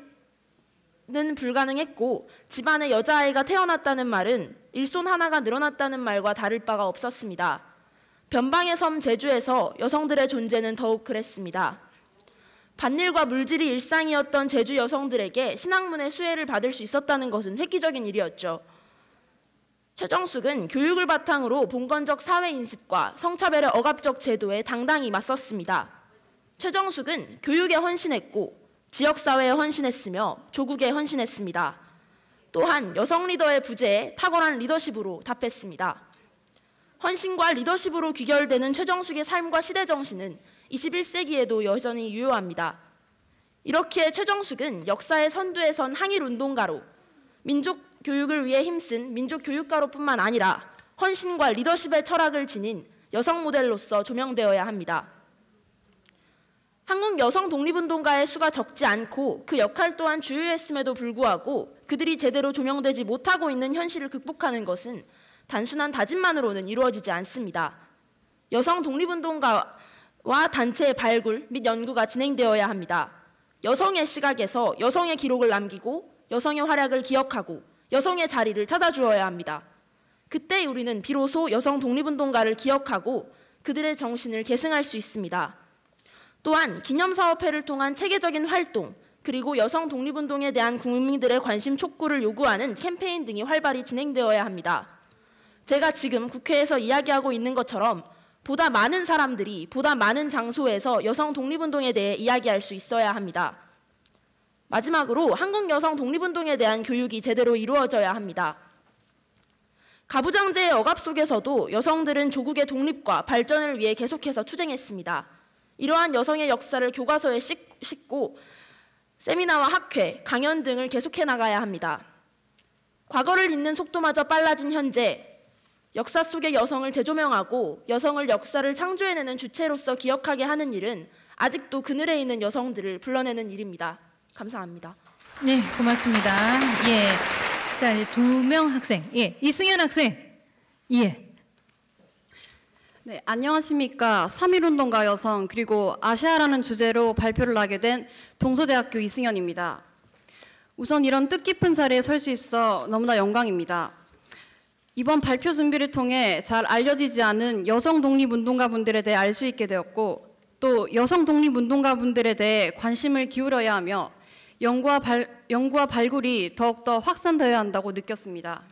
[SPEAKER 11] 불가능했고, 집안에 여자아이가 태어났다는 말은 일손 하나가 늘어났다는 말과 다를 바가 없었습니다. 변방의 섬 제주에서 여성들의 존재는 더욱 그랬습니다. 밭일과 물질이 일상이었던 제주 여성들에게 신학문의 수혜를 받을 수 있었다는 것은 획기적인 일이었죠. 최정숙은 교육을 바탕으로 봉건적 사회 인습과 성차별의 억압적 제도에 당당히 맞섰습니다. 최정숙은 교육에 헌신했고, 지역사회에 헌신했으며 조국에 헌신했습니다. 또한 여성 리더의 부재에 탁월한 리더십으로 답했습니다. 헌신과 리더십으로 귀결되는 최정숙의 삶과 시대 정신은 21세기에도 여전히 유효합니다. 이렇게 최정숙은 역사의 선두에 선 항일운동가로, 민족 교육을 위해 힘쓴 민족교육가로뿐만 아니라 헌신과 리더십의 철학을 지닌 여성 모델로서 조명되어야 합니다. 한국 여성 독립운동가의 수가 적지 않고 그 역할 또한 주요했음에도 불구하고 그들이 제대로 조명되지 못하고 있는 현실을 극복하는 것은 단순한 다짐만으로는 이루어지지 않습니다. 여성 독립운동가와 단체의 발굴 및 연구가 진행되어야 합니다. 여성의 시각에서 여성의 기록을 남기고 여성의 활약을 기억하고 여성의 자리를 찾아주어야 합니다. 그때 우리는 비로소 여성 독립운동가를 기억하고 그들의 정신을 계승할 수 있습니다. 또한 기념사업회를 통한 체계적인 활동 그리고 여성 독립운동에 대한 국민들의 관심 촉구를 요구하는 캠페인 등이 활발히 진행되어야 합니다. 제가 지금 국회에서 이야기하고 있는 것처럼 보다 많은 사람들이 보다 많은 장소에서 여성 독립운동에 대해 이야기할 수 있어야 합니다. 마지막으로 한국 여성 독립운동에 대한 교육이 제대로 이루어져야 합니다. 가부장제의 억압 속에서도 여성들은 조국의 독립과 발전을 위해 계속해서 투쟁했습니다. 이러한 여성의 역사를 교과서에 싣고 세미나와 학회, 강연 등을 계속해 나가야 합니다. 과거를 잊는 속도마저 빨라진 현재, 역사 속의 여성을 재조명하고 여성을 역사를 창조해내는 주체로서 기억하게 하는 일은 아직도 그늘에 있는 여성들을 불러내는 일입니다. 감사합니다.
[SPEAKER 1] 네, 고맙습니다. 예, 자 이제 2명 학생, 예, 이승현 학생, 예.
[SPEAKER 12] 네, 안녕하십니까. 3.1운동가 여성 그리고 아시아라는 주제로 발표를 하게 된 동서대학교 이승현입니다. 우선 이런 뜻깊은 자리에 설 수 있어 너무나 영광입니다. 이번 발표 준비를 통해 잘 알려지지 않은 여성 독립운동가분들에 대해 알 수 있게 되었고 또 여성 독립운동가분들에 대해 관심을 기울여야 하며 연구와 발굴이 더욱더 확산되어야 한다고 느꼈습니다.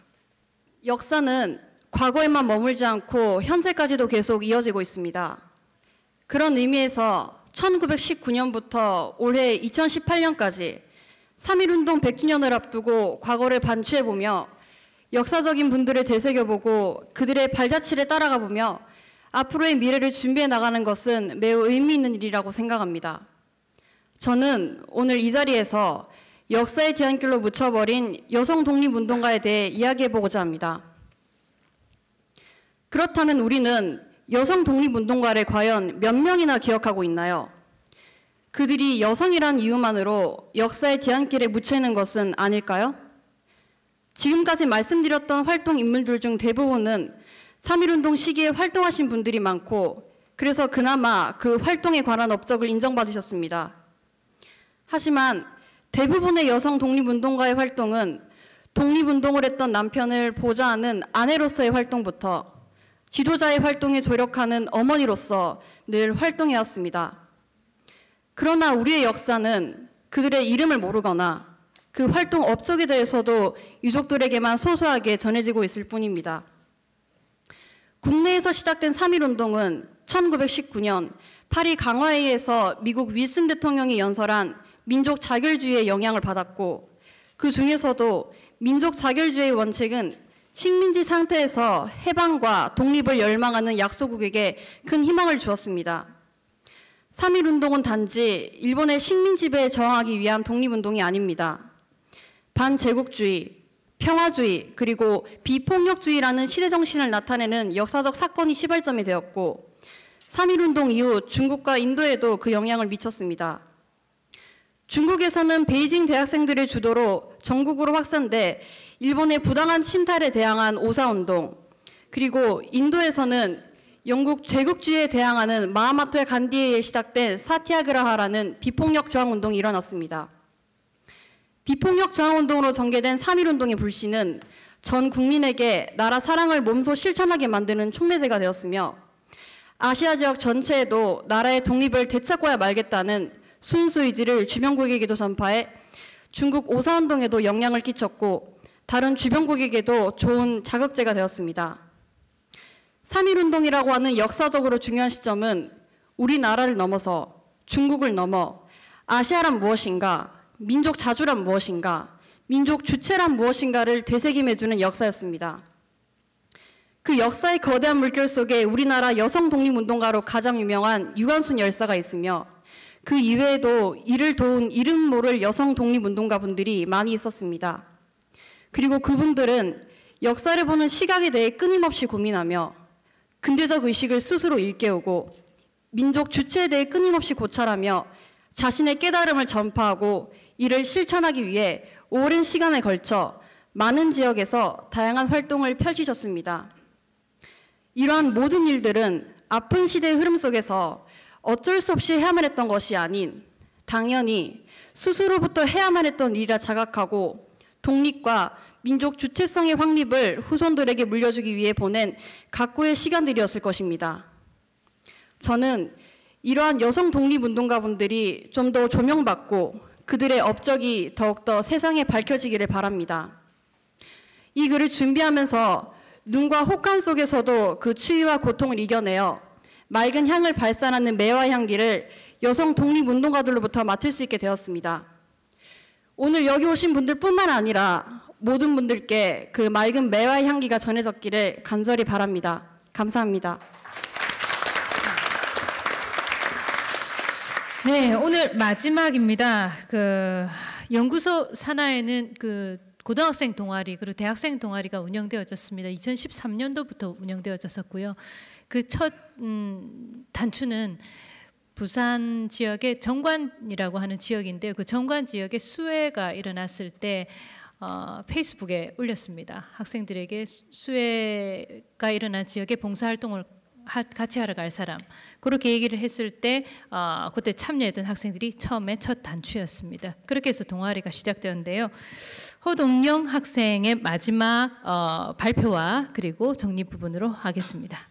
[SPEAKER 12] 역사는 과거에만 머물지 않고 현재까지도 계속 이어지고 있습니다. 그런 의미에서 1919년부터 올해 2018년까지 3.1운동 100주년을 앞두고 과거를 반추해보며 역사적인 분들을 되새겨보고 그들의 발자취를 따라가보며 앞으로의 미래를 준비해 나가는 것은 매우 의미 있는 일이라고 생각합니다. 저는 오늘 이 자리에서 역사의 뒤안길로 묻혀버린 여성 독립운동가에 대해 이야기해보고자 합니다. 그렇다면 우리는 여성 독립운동가를 과연 몇 명이나 기억하고 있나요? 그들이 여성이란 이유만으로 역사의 뒤안길에 묻혀있는 것은 아닐까요? 지금까지 말씀드렸던 활동 인물들 중 대부분은 3.1운동 시기에 활동하신 분들이 많고 그래서 그나마 그 활동에 관한 업적을 인정받으셨습니다. 하지만 대부분의 여성 독립운동가의 활동은 독립운동을 했던 남편을 보좌하는 아내로서의 활동부터 지도자의 활동에 조력하는 어머니로서 늘 활동해왔습니다. 그러나 우리의 역사는 그들의 이름을 모르거나 그 활동 업적에 대해서도 유족들에게만 소소하게 전해지고 있을 뿐입니다. 국내에서 시작된 3.1운동은 1919년 파리 강화회의에서 미국 윌슨 대통령이 연설한 민족 자결주의의 영향을 받았고 그 중에서도 민족 자결주의의 원칙은 식민지 상태에서 해방과 독립을 열망하는 약소국에게 큰 희망을 주었습니다. 3.1운동은 단지 일본의 식민지배에 저항하기 위한 독립운동이 아닙니다. 반제국주의, 평화주의, 그리고 비폭력주의라는 시대정신을 나타내는 역사적 사건이 시발점이 되었고 3.1운동 이후 중국과 인도에도 그 영향을 미쳤습니다. 중국에서는 베이징 대학생들의 주도로 전국으로 확산돼 일본의 부당한 침탈에 대항한 오사운동, 그리고 인도에서는 영국 제국주의에 대항하는 마하마트 간디에 의해 시작된 사티아그라하라는 비폭력 저항운동이 일어났습니다. 비폭력 저항운동으로 전개된 3.1운동의 불씨는 전 국민에게 나라 사랑을 몸소 실천하게 만드는 촉매제가 되었으며 아시아 지역 전체에도 나라의 독립을 되찾고야 말겠다는 순수 의지를 주변국에게도 전파해 중국 오사운동에도 영향을 끼쳤고 다른 주변국에게도 좋은 자극제가 되었습니다. 3.1운동이라고 하는 역사적으로 중요한 시점은 우리나라를 넘어서 중국을 넘어 아시아란 무엇인가, 민족 자주란 무엇인가, 민족 주체란 무엇인가를 되새김해주는 역사였습니다. 그 역사의 거대한 물결 속에 우리나라 여성 독립운동가로 가장 유명한 유관순 열사가 있으며 그 이외에도 이를 도운 이름 모를 여성 독립운동가분들이 많이 있었습니다. 그리고 그분들은 역사를 보는 시각에 대해 끊임없이 고민하며 근대적 의식을 스스로 일깨우고 민족 주체에 대해 끊임없이 고찰하며 자신의 깨달음을 전파하고 이를 실천하기 위해 오랜 시간에 걸쳐 많은 지역에서 다양한 활동을 펼치셨습니다. 이러한 모든 일들은 아픈 시대의 흐름 속에서 어쩔 수 없이 해야만 했던 것이 아닌 당연히 스스로부터 해야만 했던 일이라 자각하고 독립과 민족 주체성의 확립을 후손들에게 물려주기 위해 보낸 각고의 시간들이었을 것입니다. 저는 이러한 여성 독립운동가분들이 좀 더 조명받고 그들의 업적이 더욱더 세상에 밝혀지기를 바랍니다. 이 글을 준비하면서 눈과 혹한 속에서도 그 추위와 고통을 이겨내어 맑은 향을 발산하는 매화 향기를 여성 독립운동가들로부터 맡을 수 있게 되었습니다. 오늘 여기 오신 분들뿐만 아니라 모든 분들께 그 맑은 매화 향기가 전해졌기를 간절히 바랍니다. 감사합니다.
[SPEAKER 1] 네, 오늘 마지막입니다. 그 연구소 산하에는 그 고등학생 동아리 그리고 대학생 동아리가 운영되어졌습니다. 2013년도부터 운영되어졌었고요. 그 첫 단추는 부산 지역의 정관이라고 하는 지역인데요. 그 정관 지역에 수해가 일어났을 때 페이스북에 올렸습니다. 학생들에게 수해가 일어난 지역에 봉사활동을 같이 하러 갈 사람, 그렇게 얘기를 했을 때 그때 참여했던 학생들이 처음에 첫 단추였습니다. 그렇게 해서 동아리가 시작되었는데요. 허동영 학생의 마지막 발표와 그리고 정리 부분으로 하겠습니다.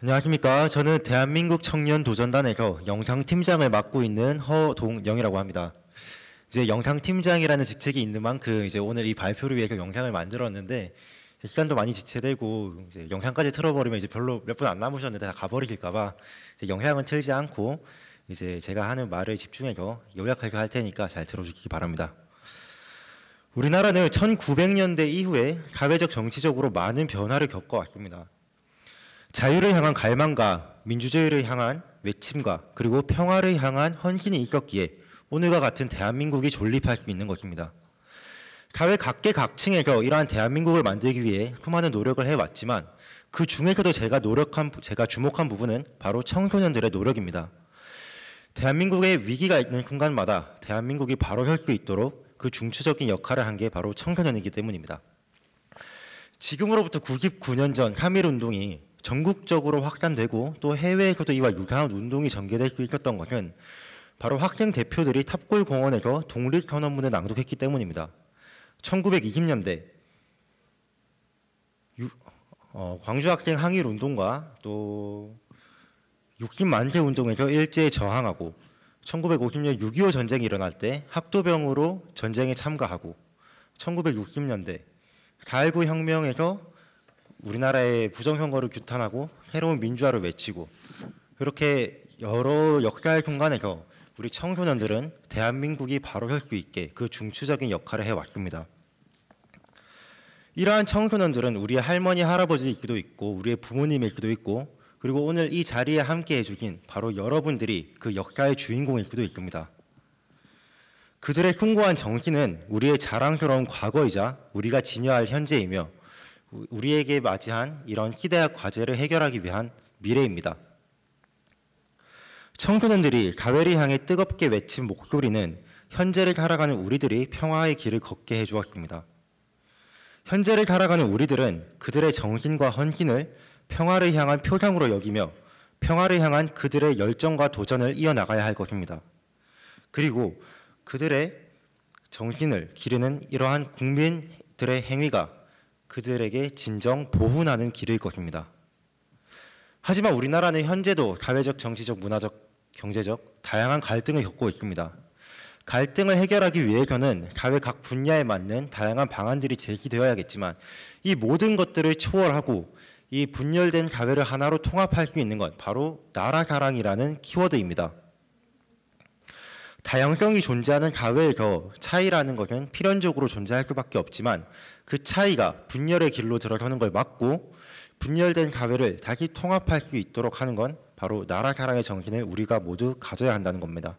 [SPEAKER 13] 안녕하십니까. 저는 대한민국 청년도전단에서 영상팀장을 맡고 있는 허동영이라고 합니다. 이제 영상팀장이라는 직책이 있는 만큼 이제 오늘 이 발표를 위해서 영상을 만들었는데 시간도 많이 지체되고 이제 영상까지 틀어버리면 이제 별로 몇 분 안 남으셨는데 다 가버리실까봐 영상은 틀지 않고 이제 제가 하는 말을 집중해서 요약해서 할 테니까 잘 들어주시기 바랍니다. 우리나라는 1900년대 이후에 사회적 정치적으로 많은 변화를 겪어왔습니다. 자유를 향한 갈망과 민주주의를 향한 외침과 그리고 평화를 향한 헌신이 있었기에 오늘과 같은 대한민국이 존립할 수 있는 것입니다. 사회 각계각층에서 이러한 대한민국을 만들기 위해 수많은 노력을 해왔지만 그 중에서도 제가 주목한 부분은 바로 청소년들의 노력입니다. 대한민국에 위기가 있는 순간마다 대한민국이 바로 설 수 있도록 그 중추적인 역할을 한 게 바로 청소년이기 때문입니다. 지금으로부터 99년 전 3.1운동이 전국적으로 확산되고 또 해외에서도 이와 유사한 운동이 전개될 수 있었던 것은 바로 학생 대표들이 탑골공원에서 독립선언문을 낭독했기 때문입니다. 1920년대 광주학생 항일운동과 또 60만세 운동에서 일제에 저항하고 1950년 6.25 전쟁이 일어날 때 학도병으로 전쟁에 참가하고 1960년대 4.19 혁명에서 우리나라의 부정선거를 규탄하고 새로운 민주화를 외치고 이렇게 여러 역사의 순간에서 우리 청소년들은 대한민국이 바로 설 수 있게 그 중추적인 역할을 해왔습니다. 이러한 청소년들은 우리의 할머니, 할아버지일 수도 있고 우리의 부모님일 수도 있고 그리고 오늘 이 자리에 함께 해주신 바로 여러분들이 그 역사의 주인공일 수도 있습니다. 그들의 숭고한 정신은 우리의 자랑스러운 과거이자 우리가 지녀할 현재이며 우리에게 맞이한 이런 시대학 과제를 해결하기 위한 미래입니다. 청소년들이 사회를 향해 뜨겁게 외친 목소리는 현재를 살아가는 우리들이 평화의 길을 걷게 해주었습니다. 현재를 살아가는 우리들은 그들의 정신과 헌신을 평화를 향한 표상으로 여기며 평화를 향한 그들의 열정과 도전을 이어나가야 할 것입니다. 그리고 그들의 정신을 기르는 이러한 국민들의 행위가 그들에게 진정 보훈하는 길일 것입니다. 하지만 우리나라는 현재도 사회적, 정치적, 문화적, 경제적 다양한 갈등을 겪고 있습니다. 갈등을 해결하기 위해서는 사회 각 분야에 맞는 다양한 방안들이 제시되어야겠지만 이 모든 것들을 초월하고 이 분열된 사회를 하나로 통합할 수 있는 것 바로 나라 사랑이라는 키워드입니다. 다양성이 존재하는 사회에서 차이라는 것은 필연적으로 존재할 수밖에 없지만 그 차이가 분열의 길로 들어서는 걸 막고 분열된 사회를 다시 통합할 수 있도록 하는 건 바로 나라 사랑의 정신을 우리가 모두 가져야 한다는 겁니다.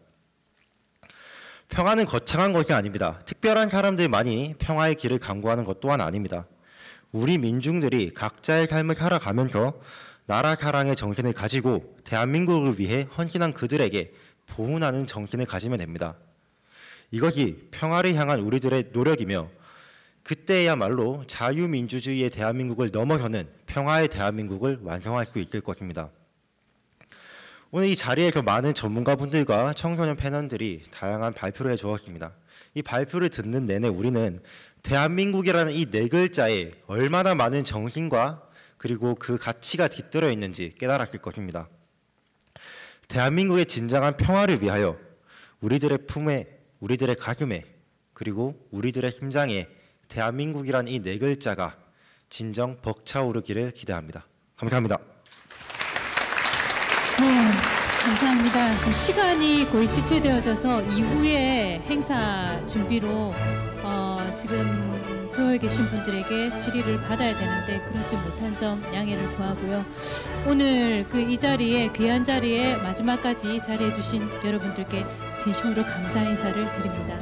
[SPEAKER 13] 평화는 거창한 것이 아닙니다. 특별한 사람들만이 평화의 길을 강구하는 것 또한 아닙니다. 우리 민중들이 각자의 삶을 살아가면서 나라 사랑의 정신을 가지고 대한민국을 위해 헌신한 그들에게 보훈하는 정신을 가지면 됩니다. 이것이 평화를 향한 우리들의 노력이며 그때야말로 자유민주주의의 대한민국을 넘어서는 평화의 대한민국을 완성할 수 있을 것입니다. 오늘 이 자리에서 많은 전문가분들과 청소년 패널들이 다양한 발표를 해주었습니다. 이 발표를 듣는 내내 우리는 대한민국이라는 이 네 글자에 얼마나 많은 정신과 그리고 그 가치가 깃들어 있는지 깨달았을 것입니다. 대한민국의 진정한 평화를 위하여 우리들의 품에, 우리들의 가슴에, 그리고 우리들의 심장에 대한민국이라는 이 네 글자가 진정 벅차오르기를 기대합니다. 감사합니다.
[SPEAKER 1] 네, 감사합니다. 지금 시간이 거의 지체되어져서 이후에 행사 준비로 지금 표에 계신 분들에게 질의를 받아야 되는데 그러지 못한 점 양해를 구하고요. 오늘 이 자리에 귀한 자리에 마지막까지 자리해 주신 여러분들께 진심으로 감사 인사를 드립니다.